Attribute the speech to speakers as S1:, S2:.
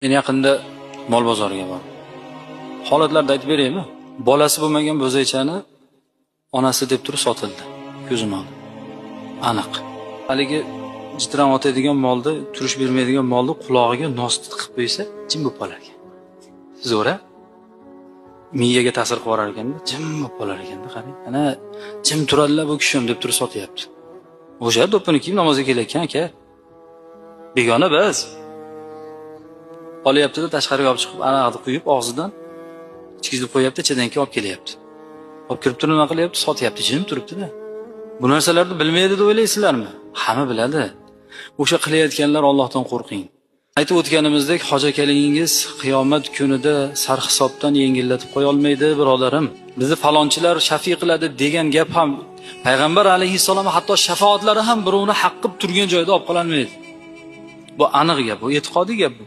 S1: Men yaqinda mol bozoriga bordim. Holatlarni aytib beraymi? Bolasi bo'lmagan bo'zaychani onasi deb turib sotildi. Ko'zim oldi. Aniq. Haligi jitran otadigan molni, turish bermaydigan molni qulog'iga nost tiqib qo'ysa, jim bo'lib qolar ekan. Zo'ra. Miyaga ta'sir qilib yuborar ekanda, jim bo'lib qolar ekanda, qarang. Ana jim turadilar bu kishim deb turib sotyapti. O'sha do'ppini kiyib namozga kelayotgan aka. Begona biz. Olyapti-da, tashqariga olib chiqib, anaqni quyib og'zidan ichkizib qo'yapti, ichidan keyin olib kelyapti. Olib kirib turib nima qilyapti? Sotyapti, jim turibdi-da. Bu narsalarni bilmaydi deb o'ylaysizlarmi? Hamma biladi. O'sha qilayotganlar Allohdan qo'rqing. Aytib o'tganimizdek, hoji akaligingiz qiyomat kunida sarhisobdan yengillatib qo'ya olmaydi, birodarim. Bizni falonchilar shafiy qiladi degan gap ham payg'ambar alayhissalom hatto shafoatlari ham birovni haq qilib turgan joyda olib qo'yolmaydi. Bu aniq gap, bu e'tiqodiy gap bu.